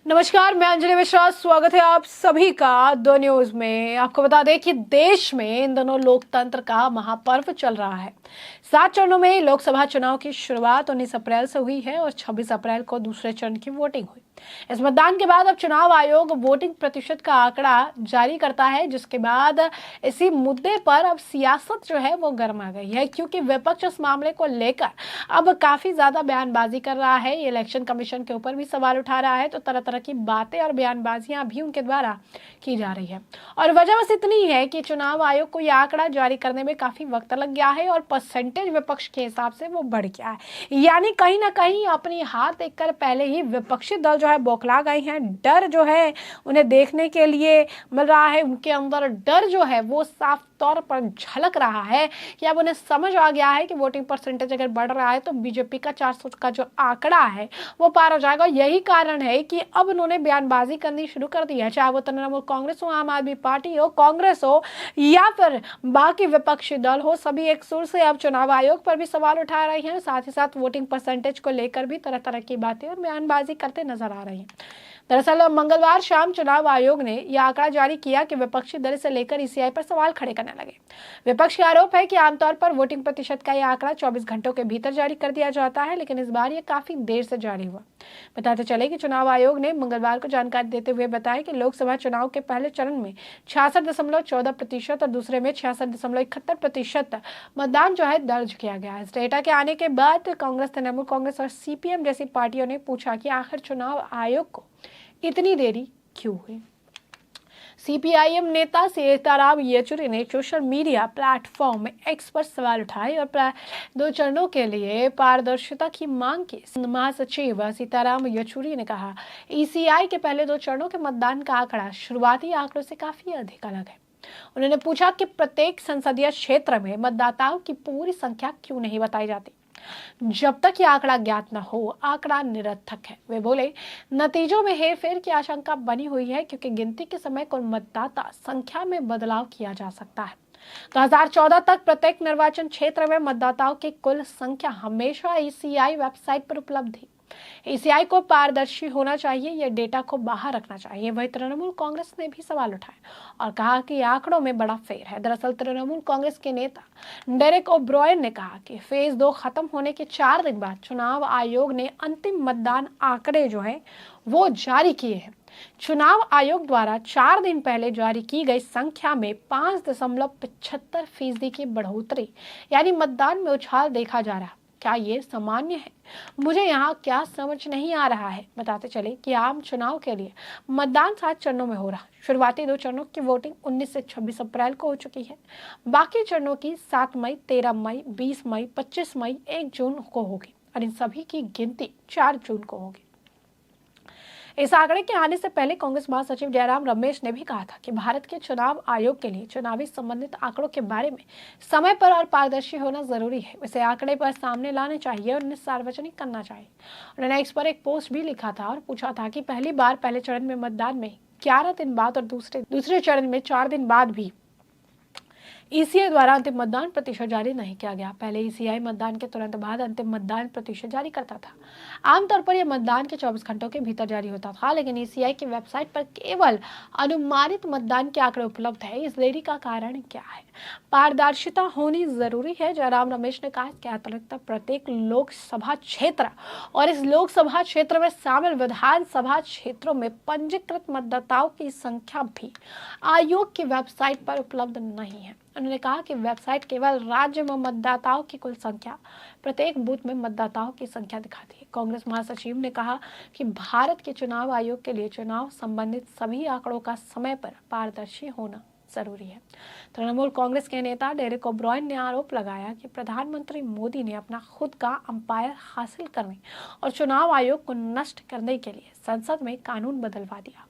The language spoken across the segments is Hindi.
नमस्कार, मैं अंजलि मिश्रा। स्वागत है आप सभी का द न्यूज में। आपको बता दें कि देश में इन दिनों लोकतंत्र का महापर्व चल रहा है। 7 चरणों में लोकसभा चुनाव की शुरुआत 19 अप्रैल से हुई है और 26 अप्रैल को दूसरे चरण की वोटिंग हुई। इस मतदान के बाद अब चुनाव आयोग वोटिंग प्रतिशत का आंकड़ा जारी करता है, जिसके बाद इसी मुद्दे पर अब सियासत जो है वो गर्मा गई है, क्योंकि विपक्ष इस मामले को लेकर अब काफी ज्यादा बयानबाजी कर रहा है। ये इलेक्शन कमीशन के ऊपर भी सवाल उठा रहा है, तो तरह तरह की बातें और बयानबाजियां भी उनके द्वारा की जा रही है। और वजह बस इतनी है कि चुनाव आयोग को यह आंकड़ा जारी करने में काफी वक्त लग गया है और परसेंटेज विपक्ष के हिसाब से वो बढ़ गया है। यानी कहीं ना कहीं अपनी हार देखकर पहले ही विपक्षी दल जो है बौखला गए हैं। डर जो है उन्हें देखने के लिए मिल रहा है, उनके अंदर डर जो है वो साफ तौर पर झलक रहा है कि अब उन्हें समझ आ गया है कि वोटिंग परसेंटेज अगर बढ़ रहा है तो बीजेपी का 400 का जो आंकड़ा है वो पार हो जाएगा। यही कारण है कि अब उन्होंने बयानबाजी करनी शुरू कर दी है, चाहे वो तृणमूल कांग्रेस हो, आम आदमी पार्टी हो, कांग्रेस हो या फिर बाकी विपक्षी दल हो। सभी एक सुर से अब चुनाव आयोग पर भी सवाल उठा रहे हैं, साथ ही साथ वोटिंग परसेंटेज को लेकर भी तरह तरह की बातें और बयानबाजी करते नजर आ रही हैं। दरअसल मंगलवार शाम चुनाव आयोग ने यह आंकड़ा जारी किया कि विपक्षी दल से लेकर ईसीआई पर सवाल खड़े करने लगे। विपक्ष का आरोप है कि आमतौर पर वोटिंग प्रतिशत का यह आंकड़ा 24 घंटों के भीतर जारी कर दिया जाता है, लेकिन इस बार यह काफी देर से जारी हुआ। बताते चले कि चुनाव आयोग ने मंगलवार को जानकारी देते हुए बताया कि लोकसभा चुनाव के पहले चरण में 66.14% और दूसरे में 66.71% मतदान जो है दर्ज किया गया। इस डेटा के आने के बाद कांग्रेस, तृणमूल कांग्रेस और सीपीएम जैसी पार्टियों ने पूछा कि आखिर चुनाव आयोग को इतनी देरी क्यों हुई। सीपीआईएम नेता सीताराम येचुरी ने सोशल मीडिया प्लेटफॉर्म एक्स पर सवाल उठाए और 2 चरणों के लिए पारदर्शिता की मांग की। महासचिव सीताराम येचुरी ने कहा, ईसीआई के पहले 2 चरणों के मतदान का आंकड़ा शुरुआती आंकड़ों से काफी अधिक अलग है। उन्होंने पूछा कि प्रत्येक संसदीय क्षेत्र में मतदाताओं की पूरी संख्या क्यों नहीं बताई जाती। जब तक ये आंकड़ा ज्ञात न हो, आंकड़ा निरर्थक है। वे बोले, नतीजों में हेरफेर की आशंका बनी हुई है, क्योंकि गिनती के समय कुल मतदाता संख्या में बदलाव किया जा सकता है। 2014 तक प्रत्येक निर्वाचन क्षेत्र में मतदाताओं की कुल संख्या हमेशा ईसीआई वेबसाइट पर उपलब्ध थी। ईसीआई को पारदर्शी होना चाहिए, यह डेटा को बाहर रखना चाहिए। वही तृणमूल कांग्रेस ने भी सवाल उठाए और कहा कि आंकड़ों में बड़ा फेर है। दरअसल तृणमूल कांग्रेस के नेता डेरेक ओब्रायन ने कहा कि फेज 2 खत्म होने के 4 दिन बाद चुनाव आयोग ने अंतिम मतदान आंकड़े जो है वो जारी किए हैं। चुनाव आयोग द्वारा 4 दिन पहले जारी की गई संख्या में 5.75% की बढ़ोतरी यानी मतदान में उछाल देखा जा रहा। क्या ये सामान्य है? मुझे यहाँ क्या समझ नहीं आ रहा है। बताते चले कि आम चुनाव के लिए मतदान 7 चरणों में हो रहा। शुरुआती 2 चरणों की वोटिंग 19 से 26 अप्रैल को हो चुकी है। बाकी चरणों की 7 मई, 13 मई, 20 मई, 25 मई, 1 जून को होगी और इन सभी की गिनती 4 जून को होगी। इस आंकड़े के आने से पहले कांग्रेस महासचिव जयराम रमेश ने भी कहा था कि भारत के चुनाव आयोग के लिए चुनावी संबंधित आंकड़ों के बारे में समय पर और पारदर्शी होना जरूरी है। इसे आंकड़े पर सामने लाने चाहिए और उन्हें सार्वजनिक करना चाहिए। उन्होंने इस पर एक पोस्ट भी लिखा था और पूछा था कि पहली बार पहले चरण में मतदान में 11 दिन बाद और दूसरे चरण में 4 दिन बाद भी ईसीआई द्वारा अंतिम मतदान प्रतिशत जारी नहीं किया गया। पहले ईसीआई मतदान के तुरंत बाद अंतिम मतदान प्रतिशत जारी करता था। आमतौर पर यह मतदान के 24 घंटों के भीतर जारी होता था, लेकिन ईसीआई की वेबसाइट पर केवल अनुमानित मतदान के आंकड़े उपलब्ध है। इस देरी का कारण क्या है? पारदर्शिता होनी जरूरी है, जयराम रमेश ने कहा। कि अतिरिक्त प्रत्येक लोकसभा क्षेत्र और इस लोकसभा क्षेत्र में शामिल विधानसभा क्षेत्रों में पंजीकृत मतदाताओं की संख्या भी आयोग की वेबसाइट पर उपलब्ध नहीं है। उन्होंने कहा कि वेबसाइट केवल राज्य में मतदाताओं की कुल संख्या, प्रत्येक बूथ में मतदाताओं की संख्या दिखाती है। कांग्रेस महासचिव ने कहा कि भारत के चुनाव आयोग के लिए चुनाव संबंधित सभी आंकड़ों का समय पर पारदर्शी होना जरूरी है। तृणमूल कांग्रेस के नेता डेरेक ओब्रायन ने आरोप लगाया कि प्रधानमंत्री मोदी ने अपना खुद का अंपायर हासिल करने और चुनाव आयोग को नष्ट करने के लिए संसद में कानून बदलवा दिया।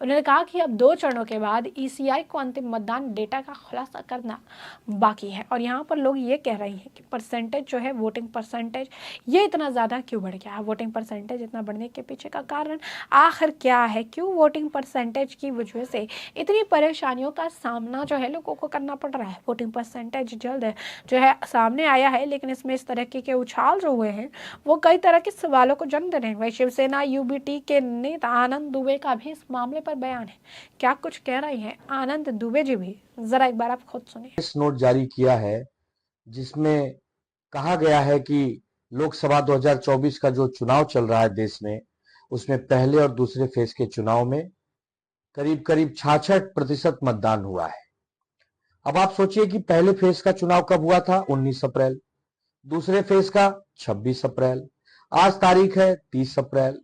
उन्होंने कहा कि अब 2 चरणों के बाद ईसीआई को अंतिम मतदान डेटा का खुलासा करना बाकी है। और यहाँ पर लोग ये कह रहे हैं कि परसेंटेज जो है, वोटिंग परसेंटेज ये इतना ज़्यादा क्यों बढ़ गया है, वोटिंग परसेंटेज इतना बढ़ने के पीछे का कारण आखिर क्या है, क्यों वोटिंग परसेंटेज की वजह से इतनी परेशानियों का सामना जो है लोगों को करना पड़ रहा है। वोटिंग परसेंटेज जल्द जो है सामने आया है, लेकिन इसमें इस तरह के उछाल जो हुए हैं वो कई तरह के सवालों को जन्म दे रहे हैं। वही शिवसेना यूबीटी के नेता आनंद दुबे का भी इस मामले पर बयान है। क्या कुछ कह रहे हैं आनंद दुबे जी भी, जरा एक बार आप खुद सुनिए। इस नोट जारी किया है जिसमें कहा गया है कि लोकसभा 2024 का जो चुनाव चल रहा है देश में, उसमें पहले और दूसरे फेज के चुनाव में करीब करीब 66% मतदान हुआ है। अब आप सोचिए कि पहले फेज का चुनाव कब हुआ था? 19 अप्रैल। दूसरे फेज का 26 अप्रैल। आज तारीख है 30 अप्रैल।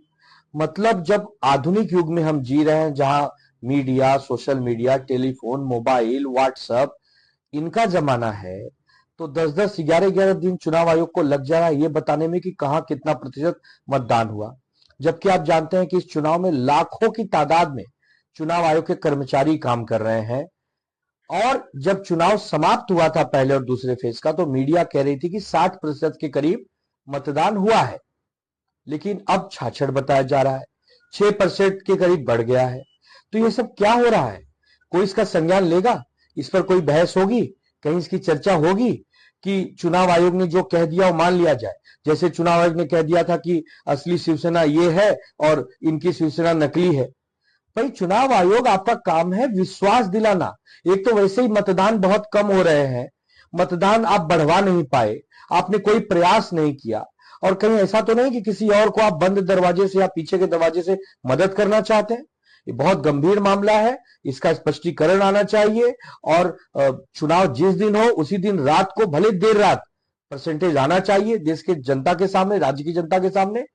मतलब जब आधुनिक युग में हम जी रहे हैं, जहां media, social media, telephone, mobile, WhatsApp इनका जमाना है, तो 10-10, 11-11 दिन चुनाव आयोग को लग जा रहा है ये बताने में कि कहां कितना प्रतिशत मतदान हुआ। जबकि आप जानते हैं कि इस चुनाव में लाखों की तादाद में चुनाव आयोग के कर्मचारी काम कर रहे हैं। और जब चुनाव समाप्त हुआ था पहले और दूसरे फेज का, तो मीडिया कह रही थी कि 60% के करीब मतदान हुआ है, लेकिन अब 66 बताया जा रहा है, 6% के करीब बढ़ गया है। तो ये सब क्या हो रहा है? कोई इसका संज्ञान लेगा? इस पर कोई बहस होगी? कहीं इसकी चर्चा होगी कि चुनाव आयोग ने जो कह दिया वो मान लिया जाए? जैसे चुनाव आयोग ने कह दिया था कि असली शिवसेना ये है और इनकी शिवसेना नकली है। भाई, चुनाव आयोग आपका काम है विश्वास दिलाना। एक तो वैसे ही मतदान बहुत कम हो रहे हैं, मतदान आप बढ़वा नहीं पाए, आपने कोई प्रयास नहीं किया, और कहीं ऐसा तो नहीं कि किसी और को आप बंद दरवाजे से या पीछे के दरवाजे से मदद करना चाहते हैं। ये बहुत गंभीर मामला है, इसका स्पष्टीकरण आना चाहिए। और चुनाव जिस दिन हो उसी दिन रात को, भले देर रात, परसेंटेज आना चाहिए देश के जनता के सामने, राज्य की जनता के सामने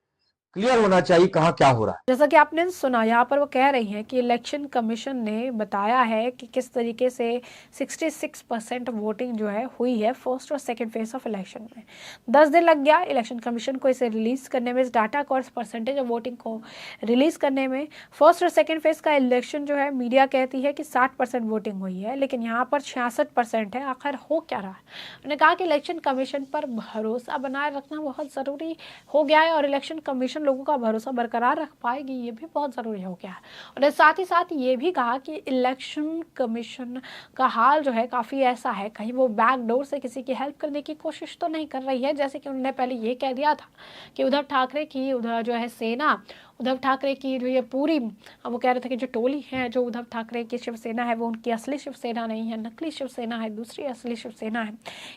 क्लियर होना चाहिए कहां क्या हो रहा है। जैसा कि आपने सुना, यहाँ पर वो कह रही हैं कि इलेक्शन कमीशन ने बताया है कि किस तरीके से 66% वोटिंग जो है हुई है फर्स्ट और सेकंड फेज ऑफ इलेक्शन में। 10 दिन लग गया इलेक्शन कमीशन को इसे रिलीज करने में, इस डाटा को और परसेंटेज ऑफ वोटिंग को रिलीज करने में। फर्स्ट और सेकेंड फेज का इलेक्शन जो है मीडिया कहती है कि 60% वोटिंग हुई है, लेकिन यहाँ पर 66% है। आखिर हो क्या रहा है? उन्होंने कहा कि इलेक्शन कमीशन पर भरोसा बनाए रखना बहुत ज़रूरी हो गया है और इलेक्शन कमीशन लोगों का भरोसा बरकरार रख पाएगी, ये भी बहुत ज़रूरी हो गया है। और साथ ही साथ ये भी कहा कि इलेक्शन कमीशन का हाल जो है काफ़ी ऐसा है, कहीं वो बैकडोर से किसी की हेल्प करने की कोशिश तो नहीं कर रही है। जैसे कि उन्होंने पहले ये कह दिया था कि उद्धव ठाकरे की उधर जो है सेना, उद्धव ठाकरे की जो ये पूरी, वो कह रहे थे कि जो टोली है, जो उद्धव ठाकरे की शिवसेना है, वो उनकी असली शिवसेना नहीं है, नकली शिवसेना है, दूसरी असली शिवसेना है।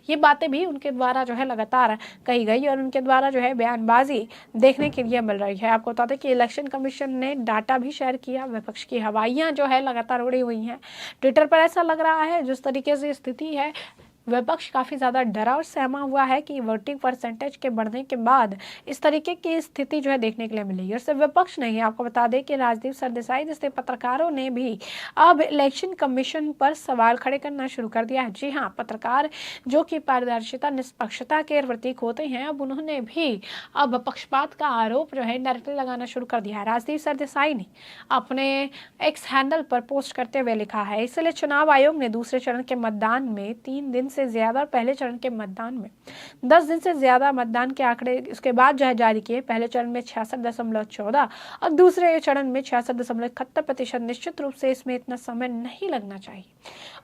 ये बातें भी उनके द्वारा जो है लगातार कही गई और उनके द्वारा जो है बयानबाजी देखने के लिए मिल रही है। आपको बता दें कि इलेक्शन कमीशन ने डाटा भी शेयर किया, विपक्ष की हवाइयाँ जो है लगातार उड़ी हुई हैं। ट्विटर पर ऐसा लग रहा है जिस तरीके से स्थिति है, विपक्ष काफ़ी ज़्यादा डरा और सहमा हुआ है कि वोटिंग परसेंटेज के बढ़ने के बाद इस तरीके की स्थिति जो है देखने के लिए मिली। और सिर्फ विपक्ष नहीं, आपको बता दें कि राजदीप सरदेसाई जैसे पत्रकारों ने भी अब इलेक्शन कमीशन पर सवाल खड़े करना शुरू कर दिया है। जी हाँ, पत्रकार जो कि पारदर्शिता, निष्पक्षता के प्रतीक होते हैं, अब उन्होंने भी अब पक्षपात का आरोप जो है डायरेक्टली लगाना शुरू कर दिया है। राजदीप सरदेसाई ने अपने एक्स हैंडल पर पोस्ट करते हुए लिखा है, इसलिए चुनाव आयोग ने दूसरे चरण के मतदान में 3 दिन से ज्यादा, पहले चरण के मतदान में 10 दिन से ज्यादा मतदान के आंकड़े उसके बाद जो है जारी किए। पहले चरण में 66.14 और दूसरे चरण में 66.71%। निश्चित रूप से इसमें इतना समय नहीं लगना चाहिए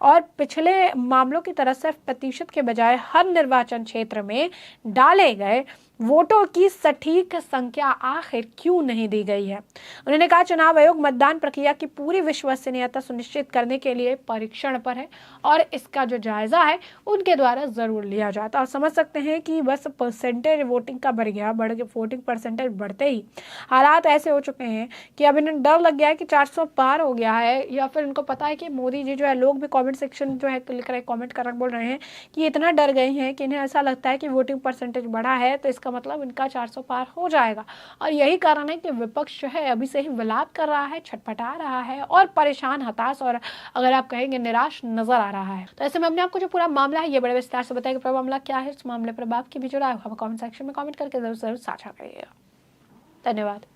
और पिछले मामलों की तरह सिर्फ प्रतिशत के बजाय हर निर्वाचन क्षेत्र में डाले गए वोटों की सटीक संख्या आखिर क्यों नहीं दी गई है। उन्होंने कहा चुनाव आयोग मतदान प्रक्रिया की पूरी विश्वसनीयता सुनिश्चित करने के लिए परीक्षण पर है और इसका जो जायजा है उनके द्वारा जरूर लिया जाता। और समझ सकते हैं कि बस परसेंटेज वोटिंग का बढ़ गया, वोटिंग परसेंटेज बढ़ते ही हालात ऐसे हो चुके हैं कि अब इन्हें डर लग गया है कि 400 पार हो गया है, या फिर इनको पता है कि मोदी जी जो है, लोग भी कमेंट सेक्शन जो है लिख रहे, कमेंट कर बोल रहे हैं कि इतना डर गए हैं कि इन्हें ऐसा लगता है कि वोटिंग परसेंटेज बढ़ा है तो इसका मतलब इनका 400 पार हो जाएगा। और यही कारण है कि विपक्ष जो है अभी से ही विलाप कर रहा है, छटपटा रहा है और परेशान, हताश और अगर आप कहेंगे निराश नजर आ रहा है। तो ऐसे में हमने आपको जो पूरा मामला है ये बड़े विस्तार से बताया कि पूरा मामला क्या है। इस मामले पर आपकी भी जो राय है कमेंट सेक्शन में कमेंट करके जरूर साझा करिएगा। धन्यवाद।